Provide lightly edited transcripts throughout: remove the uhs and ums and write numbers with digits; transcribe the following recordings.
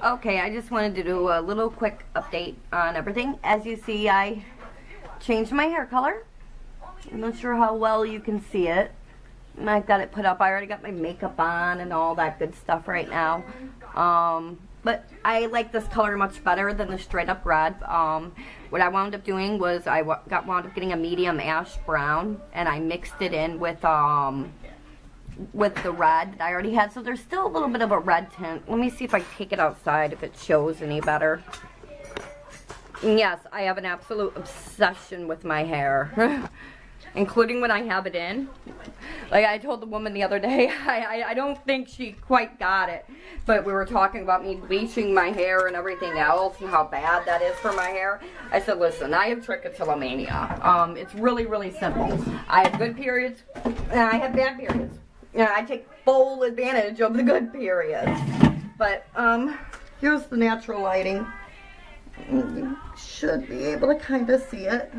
Okay, I just wanted to do a little quick update on everything. As you see, I changed my hair color. I'm not sure how well you can see it. And I've got it put up. I already got my makeup on and all that good stuff right now. But I like this color much better than the straight up red. What I wound up doing was I wound up getting a medium ash brown, and I mixed it in with the red that I already had. So there's still a little bit of a red tint. Let me see if I take it outside, if it shows any better. And yes, I have an absolute obsession with my hair. Including when I have it in. Like I told the woman the other day, I don't think she quite got it. But we were talking about me bleaching my hair and everything else and how bad that is for my hair. I said, listen, I have trichotillomania. It's really, really simple. I have good periods and I have bad periods. And I take full advantage of the good periods. But here's the natural lighting. You should be able to kind of see it.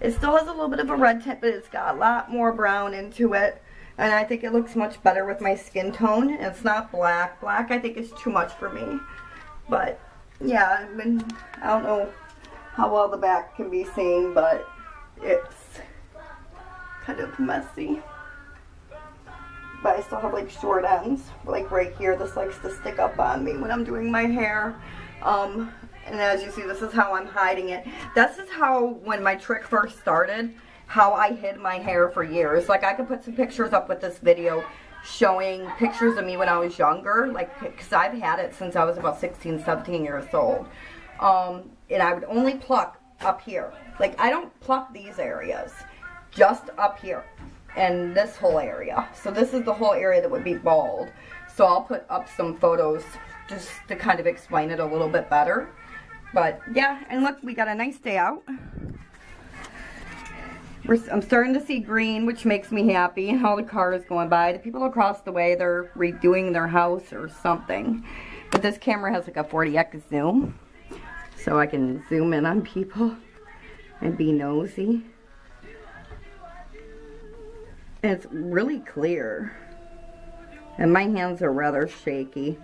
It still has a little bit of a red tint, but it's got a lot more brown into it. And I think it looks much better with my skin tone. It's not black. Black, I think, is too much for me. But, yeah, I don't know how well the back can be seen, but it's kind of messy. But I still have, like, short ends. Like, right here, this likes to stick up on me when I'm doing my hair. And as you see, this is how I'm hiding it. This is how, when my trick first started, how I hid my hair for years. Like, I could put some pictures up with this video showing pictures of me when I was younger. Like, because I've had it since I was about 16, 17 years old. And I would only pluck up here. Like, I don't pluck these areas. Just up here. And this whole area. So this is the whole area that would be bald. So I'll put up some photos just to kind of explain it a little bit better. But yeah, and look, we got a nice day out. I'm starting to see green, which makes me happy. And all the cars going by. The people across the way, they're redoing their house or something. But this camera has like a 40x zoom. So I can zoom in on people and be nosy. And it's really clear. And my hands are rather shaky.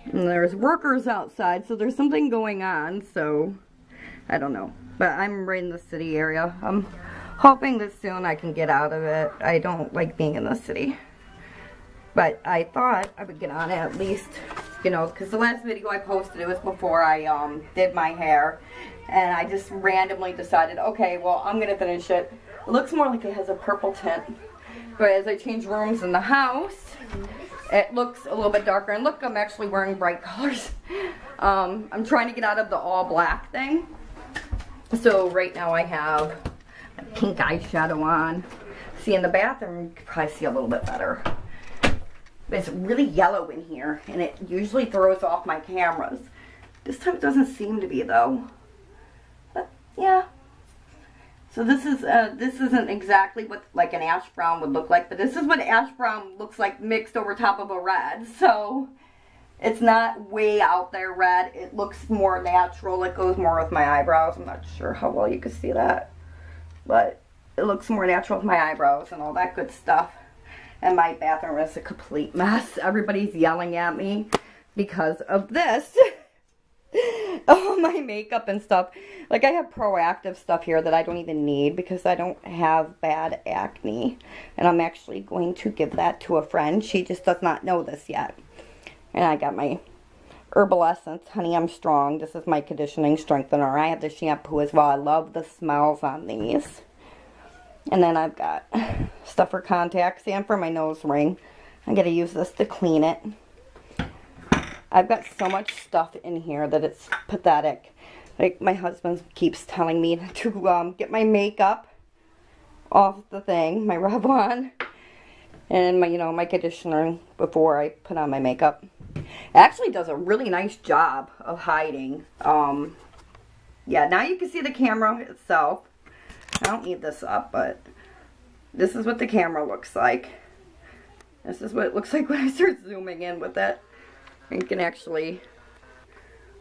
And there's workers outside, so there's something going on, so I don't know. But I'm right in the city area. I'm hoping that soon I can get out of it. I don't like being in the city. But I thought I would get on it at least, you know, because the last video I posted, it was before I did my hair. And I just randomly decided, okay, well, I'm going to finish it. It looks more like it has a purple tint. But as I change rooms in the house, it looks a little bit darker. And look, I'm actually wearing bright colors. I'm trying to get out of the all black thing. So right now I have a pink eyeshadow on. See, in the bathroom, you can probably see a little bit better. But it's really yellow in here, and it usually throws off my cameras. This time it doesn't seem to be, though. But yeah. So this isn't exactly what like an ash brown would look like, but this is what ash brown looks like mixed over top of a red. So it's not way out there red. It looks more natural. It goes more with my eyebrows. I'm not sure how well you can see that, but it looks more natural with my eyebrows and all that good stuff. And my bathroom is a complete mess. Everybody's yelling at me because of this. All my makeup and stuff. Like, I have Proactive stuff here that I don't even need because I don't have bad acne. And I'm actually going to give that to a friend. She just does not know this yet. And I got my Herbal Essence, Honey I'm Strong. This is my conditioning strengthener. I have the shampoo as well. I love the smells on these. And then I've got stuff for contacts and for my nose ring. I'm going to use this to clean it. I've got so much stuff in here that it's pathetic. Like, my husband keeps telling me to get my makeup off the thing, my Revlon, and my, you know, my conditioner before I put on my makeup. It actually does a really nice job of hiding. Yeah, now you can see the camera itself. I don't need this up, but this is what the camera looks like. This is what it looks like when I start zooming in with it. You can actually,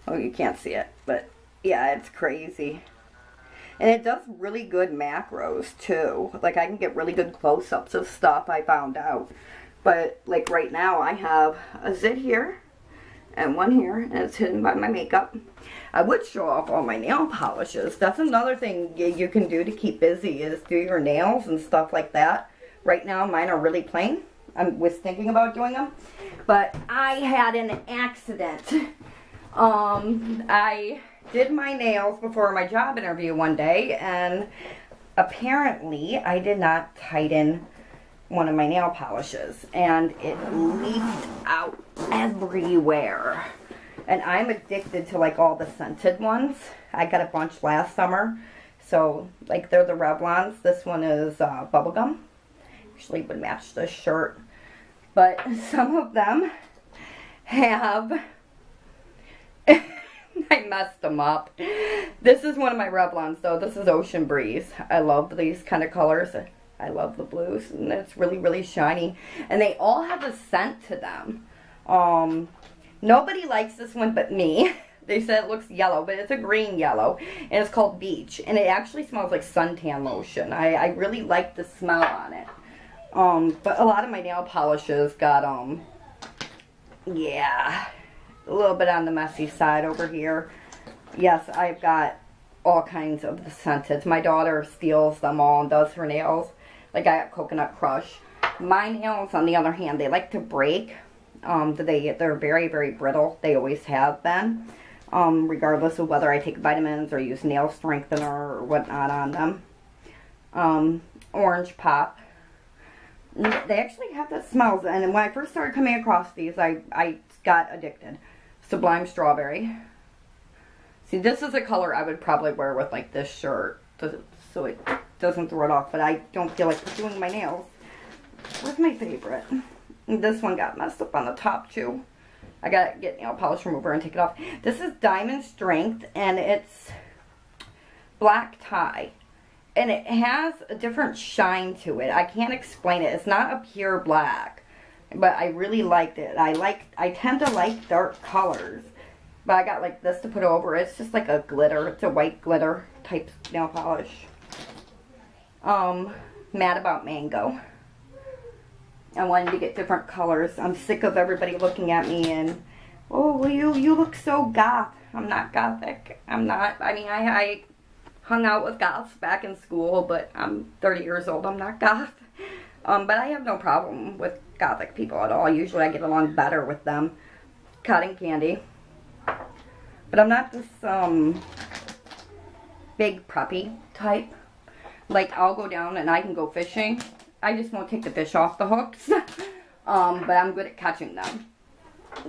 oh, you can't see it, but yeah, it's crazy. And it does really good macros too. Like, I can get really good close-ups of stuff, I found out. But like right now I have a zit here and one here, and it's hidden by my makeup. I would show off all my nail polishes. That's another thing you can do to keep busy, is do your nails and stuff like that. Right now mine are really plain. I was thinking about doing them, but I had an accident. I did my nails before my job interview one day, and apparently I did not tighten one of my nail polishes, and it leaked out everywhere. And I'm addicted to like all the scented ones. I got a bunch last summer, so like they're the Revlons. This one is bubblegum. Actually would match this shirt, but some of them have I messed them up. This is one of my Revlons though. This is Ocean Breeze. I love these kind of colors. I love the blues, and it's really, really shiny. And they all have a scent to them. Nobody likes this one but me. They said it looks yellow, but it's a green yellow. And it's called Beach. And it actually smells like suntan lotion. I really like the smell on it. But a lot of my nail polishes got, yeah, a little bit on the messy side over here. Yes, I've got all kinds of the scented. My daughter steals them all and does her nails. Like I got Coconut Crush. My nails, on the other hand, they like to break. They're very, very brittle. They always have been. Regardless of whether I take vitamins or use nail strengthener or whatnot on them. Orange Pop. They actually have the smells. And when I first started coming across these, I got addicted. Sublime Strawberry. See, this is a color I would probably wear with like this shirt, so it doesn't throw it off, but I don't feel like doing my nails. Where's my favorite? And this one got messed up on the top too. I gotta get nail polish remover and take it off. This is Diamond Strength, and it's black tie. And it has a different shine to it. I can't explain it. It's not a pure black, but I really liked it. I tend to like dark colors. But I got like this to put over. It's just like a glitter. It's a white glitter type nail polish. Mad About Mango. I wanted to get different colors. I'm sick of everybody looking at me and, oh, well, you look so goth. I'm not gothic. I'm not. I mean, I hung out with goths back in school, but I'm 30 years old. I'm not goth. But I have no problem with gothic people at all. Usually I get along better with them. Cotton Candy. But I'm not this big preppy type. Like, I'll go down and I can go fishing. I just won't take the fish off the hooks. But I'm good at catching them.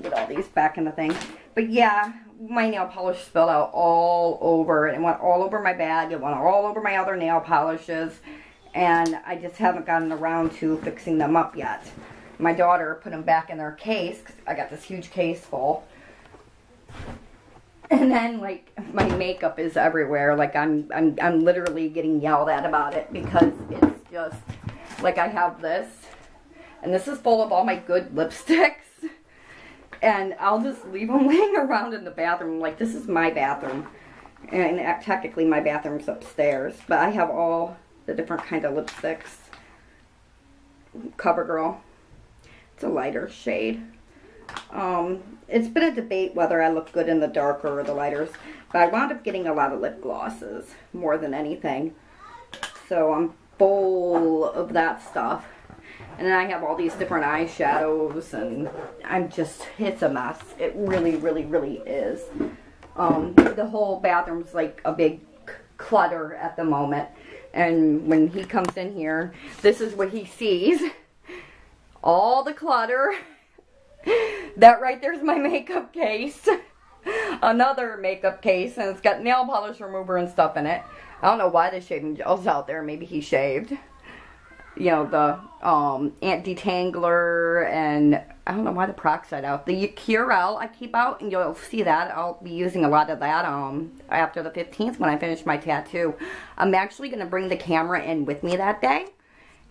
Get all these back in the thing. But yeah, my nail polish spilled out all over. It went all over my bag. It went all over my other nail polishes. And I just haven't gotten around to fixing them up yet. My daughter put them back in their case, because I got this huge case full. And then, like, my makeup is everywhere. Like, I'm literally getting yelled at about it, because it's just, like, I have this, and this is full of all my good lipsticks, and I'll just leave them laying around in the bathroom. Like, this is my bathroom, and technically my bathroom's upstairs, but I have all the different kind of lipsticks. CoverGirl. It's a lighter shade. It's been a debate whether I look good in the darker or the lighters, but I wound up getting a lot of lip glosses more than anything. So I'm full of that stuff. And then I have all these different eyeshadows, and it's a mess. It really, really, really is. The whole bathroom's like a big clutter at the moment. And when he comes in here, this is what he sees. All the clutter. That right there's my makeup case. Another makeup case, and it's got nail polish remover and stuff in it. I don't know why the shaving gel's out there. Maybe he shaved. You know, the detangler, and I don't know why the peroxide out. The Curel I keep out, and you'll see that. I'll be using a lot of that after the 15th when I finish my tattoo. I'm actually going to bring the camera in with me that day.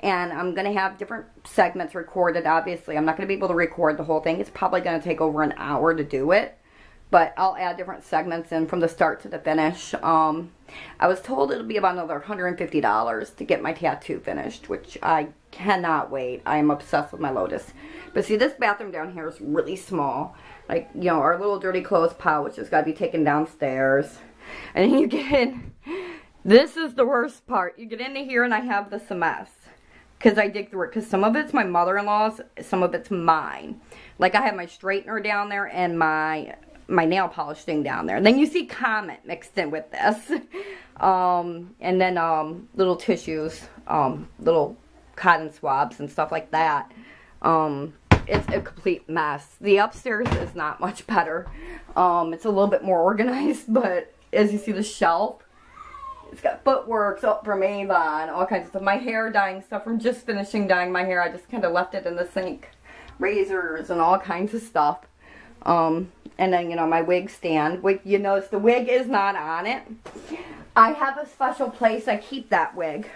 And I'm going to have different segments recorded, obviously. I'm not going to be able to record the whole thing. It's probably going to take over an hour to do it. But I'll add different segments in from the start to the finish. I was told it'll be about another $150 to get my tattoo finished, which I cannot wait. I am obsessed with my Lotus. But see, this bathroom down here is really small. Like, you know, our little dirty clothes pouch has got to be taken downstairs. And then you get in. This is the worst part. You get into here and I have this a mess. Because I dig through it. Because some of it's my mother-in-law's. Some of it's mine. Like, I have my straightener down there and my nail polish thing down there. And then you see Comet mixed in with this. And then little tissues. Little cotton swabs and stuff like that. It's a complete mess. The upstairs is not much better. It's a little bit more organized, but as you see the shelf, it's got footworks up from Avon, all kinds of stuff. My hair dyeing stuff from just finishing dyeing my hair. I just kind of left it in the sink. Razors and all kinds of stuff. And then, you know, my wig stand. You notice the wig is not on it. I have a special place I keep that wig.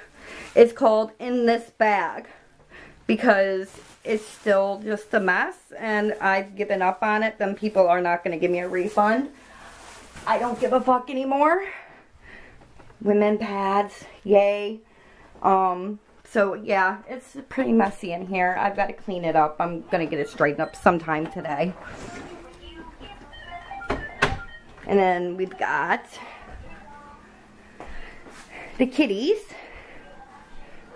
It's called In This Bag. Because it's still just a mess and I've given up on it. Then people are not going to give me a refund. I don't give a fuck anymore. Women pads, yay. So yeah, it's pretty messy in here. I've got to clean it up. I'm going to get it straightened up sometime today. And then we've got the kitties.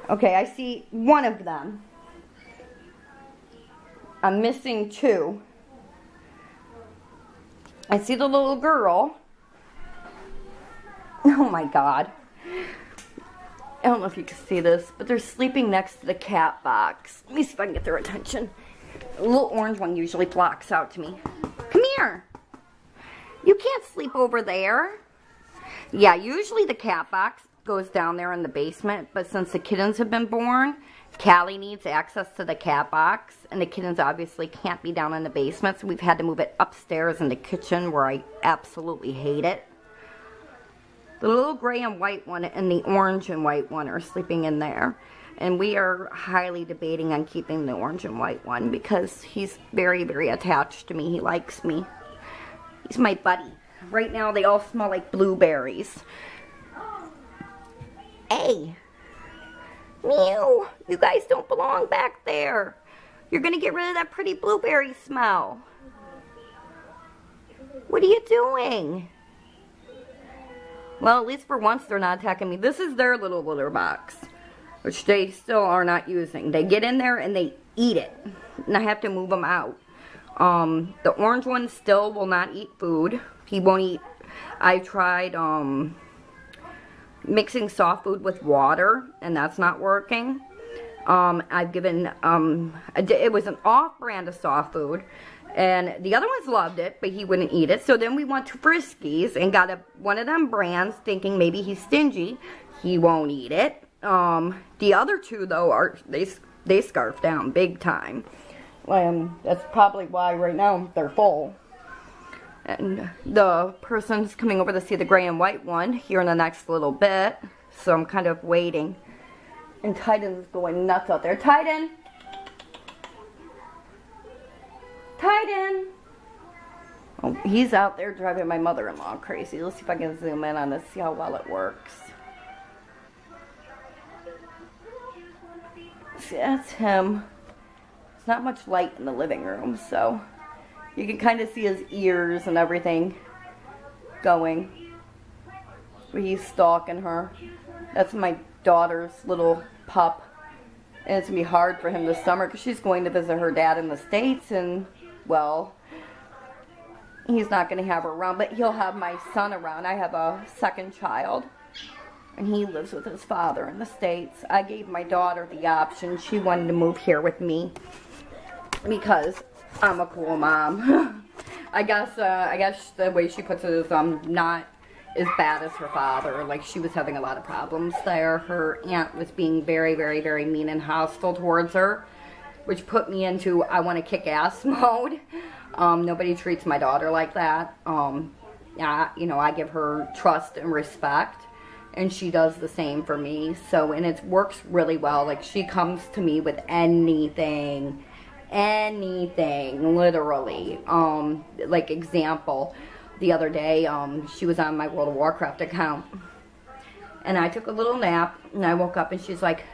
Okay, I see one of them. I'm missing two. I see the little girl. Oh my god. I don't know if you can see this, but they're sleeping next to the cat box. Let me see if I can get their attention. The little orange one usually flocks out to me. Come here. You can't sleep over there. Yeah, usually the cat box goes down there in the basement, but since the kittens have been born, Callie needs access to the cat box, and the kittens obviously can't be down in the basement, so we've had to move it upstairs in the kitchen where I absolutely hate it. The little gray and white one and the orange and white one are sleeping in there, and we are highly debating on keeping the orange and white one because he's very, very attached to me. He likes me. He's my buddy. Right now they all smell like blueberries. Hey. Mew, you guys don't belong back there. You're gonna get rid of that pretty blueberry smell. What are you doing? Well, at least for once they're not attacking me. This is their little litter box, which they still are not using. They get in there and they eat it, and I have to move them out. The orange one still will not eat food. He won't eat. I tried, mixing soft food with water, and that's not working. I've given, it was an off-brand of soft food, and the other ones loved it, but he wouldn't eat it. So then we went to Friskies and got one of them brands, thinking maybe he's stingy. He won't eat it. The other two, though, they scarf down big time. That's probably why right now they're full. And the person's coming over to see the gray and white one here in the next little bit. So I'm kind of waiting. And Titan's going nuts out there. Titan! Titan! Oh, he's out there driving my mother-in-law crazy. Let's see if I can zoom in on this, see how well it works. See, that's him. There's not much light in the living room, so you can kind of see his ears and everything going. But he's stalking her. That's my daughter's little pup. And it's going to be hard for him this summer because she's going to visit her dad in the States. And, well, he's not going to have her around. But he'll have my son around. I have a second child. And he lives with his father in the States. I gave my daughter the option. She wanted to move here with me because I'm a cool mom. I guess the way she puts it is I'm not as bad as her father. Like, she was having a lot of problems there. Her aunt was being very, very, very mean and hostile towards her, which put me into I want to kick ass mode. Nobody treats my daughter like that. Yeah, you know, I give her trust and respect, and she does the same for me. So, and it works really well. Like, she comes to me with anything, literally. Like, example, the other day, she was on my World of Warcraft account, and I took a little nap, and I woke up, and she's like,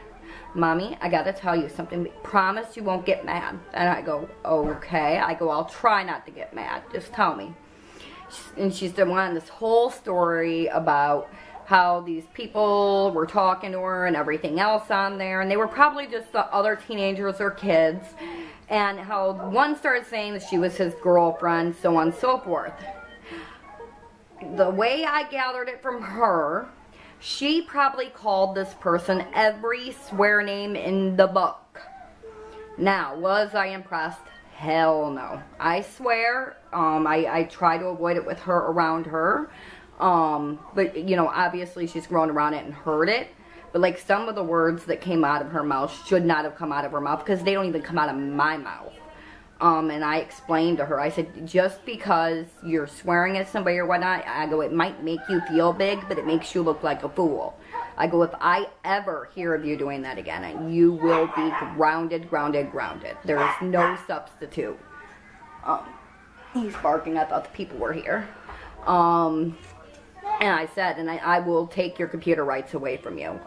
Mommy, I gotta tell you something. Promise you won't get mad. And I go, okay. I go, I'll try not to get mad. Just tell me. And she's been on this whole story about how these people were talking to her and everything else on there. And they were probably just the other teenagers or kids. And how one started saying that she was his girlfriend, so on and so forth. The way I gathered it from her, she probably called this person every swear name in the book. Now, was I impressed? Hell no. I swear, I try to avoid it with her, around her. But, you know, obviously she's grown around it and heard it. But, like, some of the words that came out of her mouth should not have come out of her mouth because they don't even come out of my mouth. And I explained to her, I said, just because you're swearing at somebody or whatnot, I go, it might make you feel big, but it makes you look like a fool. I go, if I ever hear of you doing that again, you will be grounded, grounded, grounded. There is no substitute. He's barking. I thought the people were here. And I said, and I will take your computer rights away from you.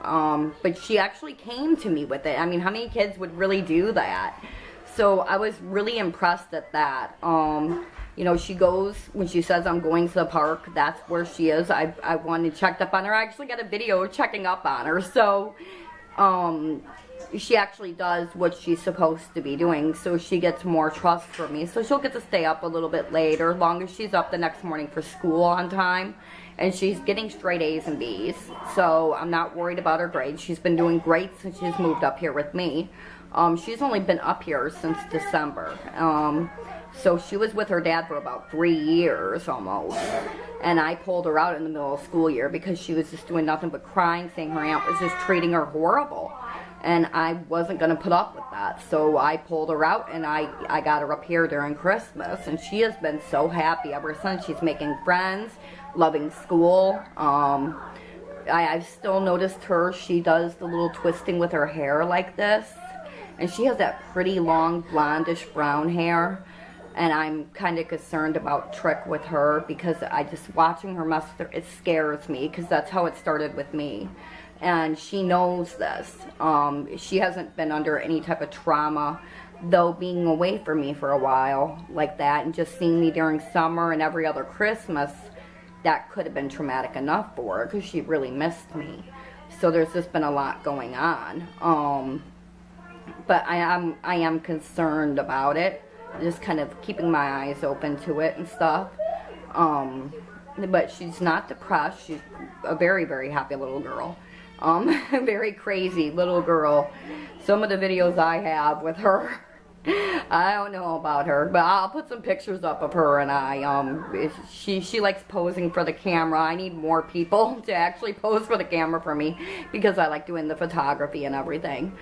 But she actually came to me with it. I mean, how many kids would really do that? So I was really impressed at that. You know, she goes, when she says I'm going to the park, that's where she is. I went and checked up on her. I actually got a video checking up on her. So, she actually does what she's supposed to be doing. So she gets more trust from me. So she'll get to stay up a little bit later, as long as she's up the next morning for school on time. And she's getting straight A's and B's. So I'm not worried about her grades. She's been doing great since she's moved up here with me. She's only been up here since December. So she was with her dad for about 3 years almost. And I pulled her out in the middle of school year because she was just doing nothing but crying, saying her aunt was just treating her horrible. And I wasn't going to put up with that. So I pulled her out and I got her up here during Christmas. And she has been so happy ever since. She's making friends, loving school. I've still noticed her. She does the little twisting with her hair like this. And she has that pretty long blondish brown hair. And I'm kind of concerned about Trich with her because I just watching her mess with her, it scares me because that's how it started with me. And she knows this. She hasn't been under any type of trauma, though being away from me for a while like that and just seeing me during summer and every other Christmas, that could have been traumatic enough for her because she really missed me. So there's just been a lot going on. But I am concerned about it. Just kind of keeping my eyes open to it and stuff. But she's not depressed. She's a very, very happy little girl. Very crazy little girl. Some of the videos I have with her, I don't know about her, but I'll put some pictures up of her and I. She likes posing for the camera. I need more people to actually pose for the camera for me because I like doing the photography and everything.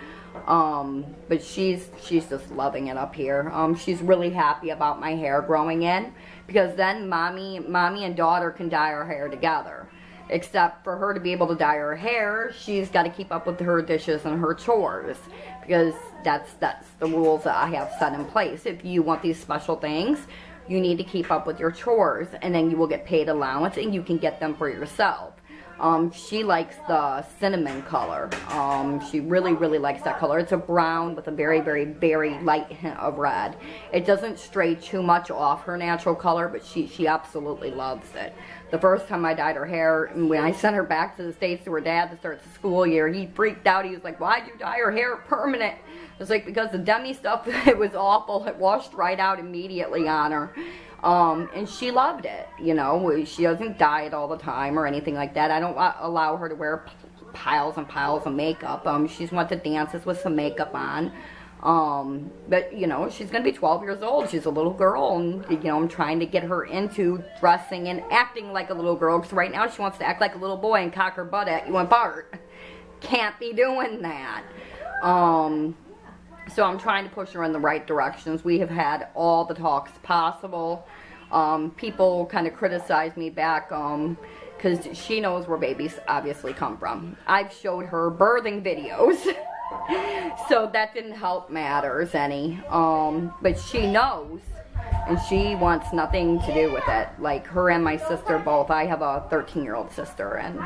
But she's just loving it up here. She's really happy about my hair growing in because then mommy and daughter can dye her hair together. Except for her to be able to dye her hair, she's got to keep up with her dishes and her chores because that's the rules that I have set in place. If you want these special things, you need to keep up with your chores and then you will get paid allowance and you can get them for yourself. She likes the cinnamon color. She really, really likes that color. It's a brown with a very, very, very light hint of red. It doesn't stray too much off her natural color, but she absolutely loves it. The first time I dyed her hair, and when I sent her back to the States to her dad to start the school year, he freaked out. He was like, why'd you dye her hair permanent? It's like, because the demi stuff, it was awful. It washed right out immediately on her. And she loved it, you know. She doesn't dye it all the time or anything like that. I don't allow her to wear piles and piles of makeup. She's went to dances with some makeup on. But, you know, she's going to be 12 years old. She's a little girl, and, you know, I'm trying to get her into dressing and acting like a little girl, because right now she wants to act like a little boy and cock her butt at you and Bart. Can't be doing that. So I'm trying to push her in the right directions. We have had all the talks possible. People kind of criticize me back because she knows where babies obviously come from. I've showed her birthing videos. So that didn't help matters any. But she knows. And she wants nothing to do with it. Like her and my sister both. I have a 13-year-old sister. And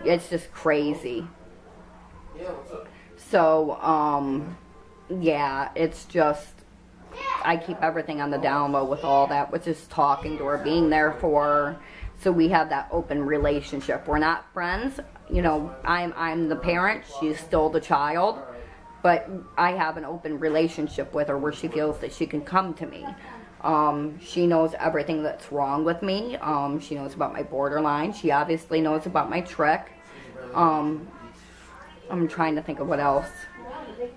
it's just crazy. Yeah, what's up? So, yeah, it's just, I keep everything on the down low with all that, which is talking to her, being there for her. So we have that open relationship. We're not friends. You know, I'm the parent. She's still the child. But I have an open relationship with her where she feels that she can come to me. She knows everything that's wrong with me. She knows about my borderline. She obviously knows about my trick. I'm trying to think of what else.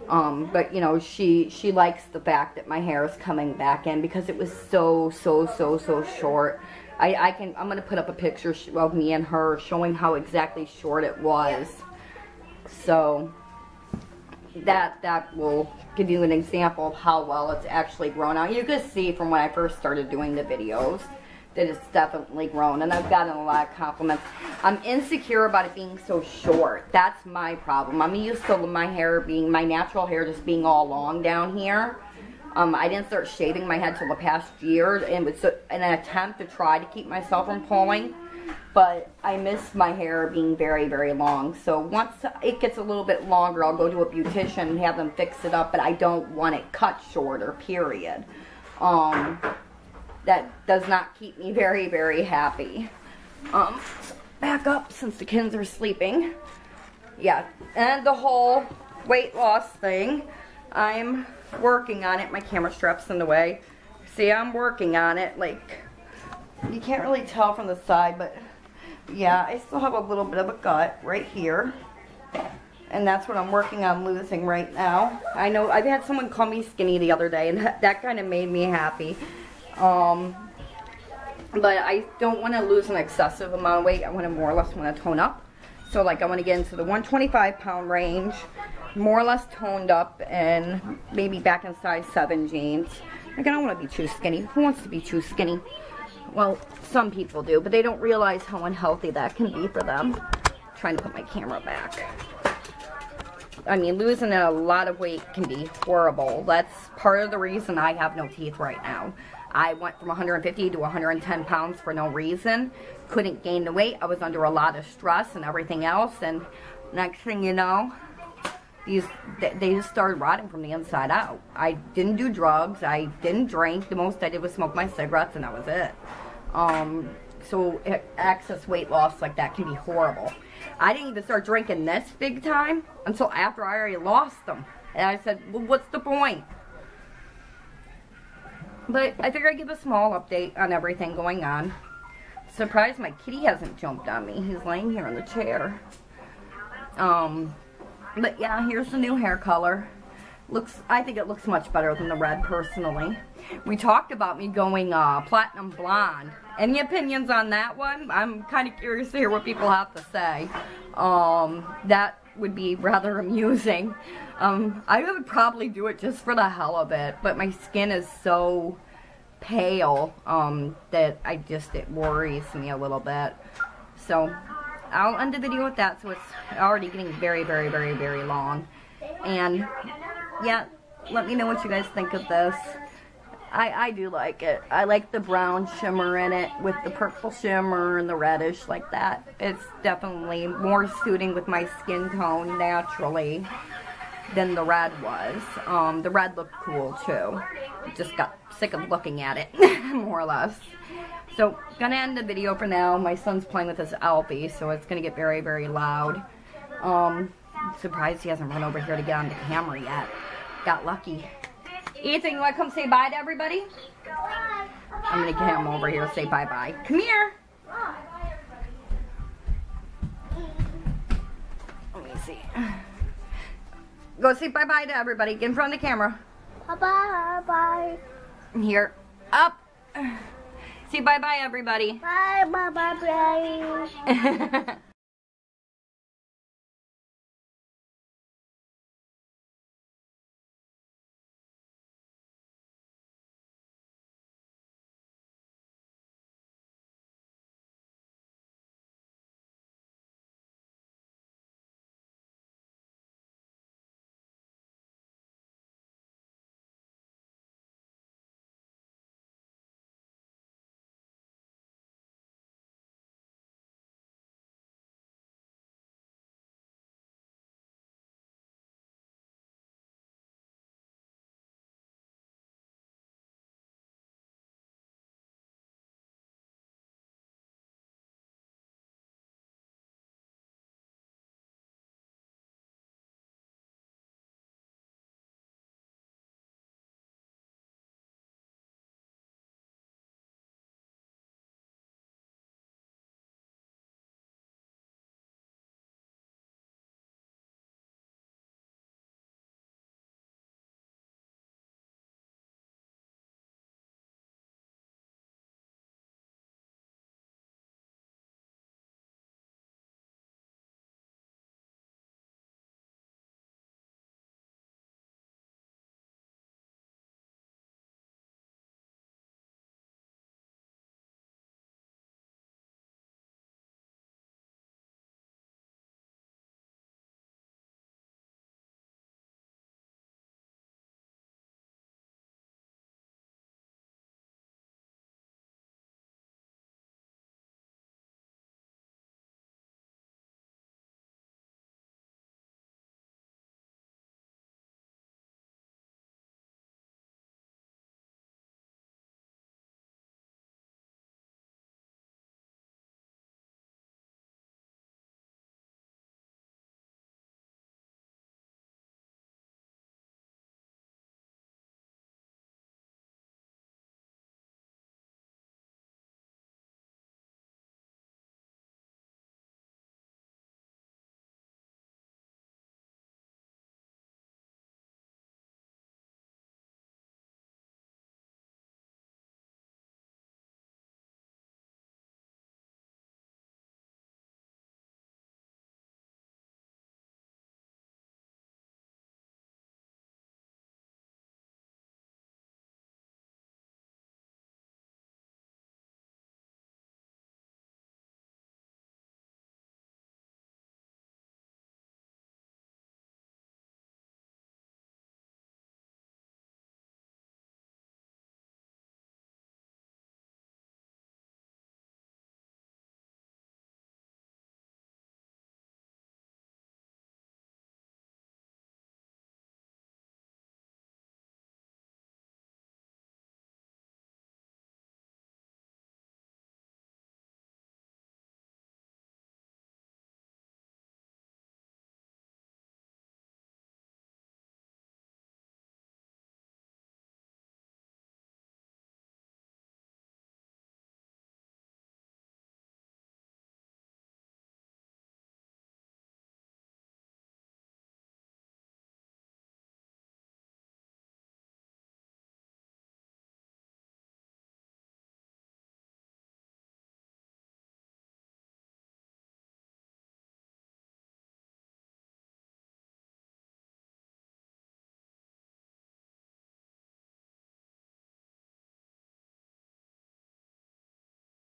But you know, she likes the fact that my hair is coming back in because it was so short. I'm gonna put up a picture of me and her showing how exactly short it was. So that will give you an example of how well it's actually grown out. You can see from when I first started doing the videos that it's definitely grown, and I've gotten a lot of compliments. I'm insecure about it being so short. That's my problem. I'm used to my hair being, my natural hair just being all long down here. I didn't start shaving my head till the past year, and it was an attempt to try to keep myself from pulling, but I miss my hair being very long. So once it gets a little bit longer, I'll go to a beautician and have them fix it up, but I don't want it cut shorter, period. That does not keep me very happy. Back up since the kids are sleeping. Yeah, and the whole weight loss thing, I'm working on it. My camera strap's in the way. See, I'm working on it. Like, you can't really tell from the side, but yeah, I still have a little bit of a gut right here. And that's what I'm working on losing right now. I know I've had someone call me skinny the other day, and that kind of made me happy. But I don't want to lose an excessive amount of weight. I want to more or less want to tone up. So like I want to get into the 125-pound range, more or less toned up, and maybe back in size 7 jeans. Like, I don't want to be too skinny. Who wants to be too skinny? Well, some people do, but they don't realize how unhealthy that can be for them. I'm trying to put my camera back. I mean, losing a lot of weight can be horrible. That's part of the reason I have no teeth right now. I went from 150 to 110 pounds for no reason. Couldn't gain the weight. I was under a lot of stress and everything else. And next thing you know, they just started rotting from the inside out. I didn't do drugs. I didn't drink. The most I did was smoke my cigarettes, and that was it. So excess weight loss like that can be horrible. I didn't even start drinking this big time until after I already lost them. And I said, well, what's the point? But I figured I'd give a small update on everything going on. Surprised my kitty hasn't jumped on me. He's laying here in the chair. But yeah, here's the new hair color. I think it looks much better than the red, personally. We talked about me going platinum blonde. Any opinions on that one? I'm kind of curious to hear what people have to say. That would be rather amusing. I would probably do it just for the hell of it, but my skin is so pale that it worries me a little bit. So I'll end the video with that, so it's already getting very long. And yeah, let me know what you guys think of this. I do like it. I like the brown shimmer in it with the purple shimmer and the reddish like that. It's definitely more suiting with my skin tone naturally than the red was. The red looked cool too. Just got sick of looking at it, more or less. So, gonna end the video for now. My son's playing with his Alfie, so it's gonna get very loud. Surprised he hasn't run over here to get on the camera yet. Got lucky. Ethan, you wanna come say bye to everybody? I'm gonna get him over here to say bye-bye. Come here. Let me see. Go say bye-bye to everybody. Get in front of the camera. Bye-bye. Here. Up. Say bye-bye, everybody. Bye-bye.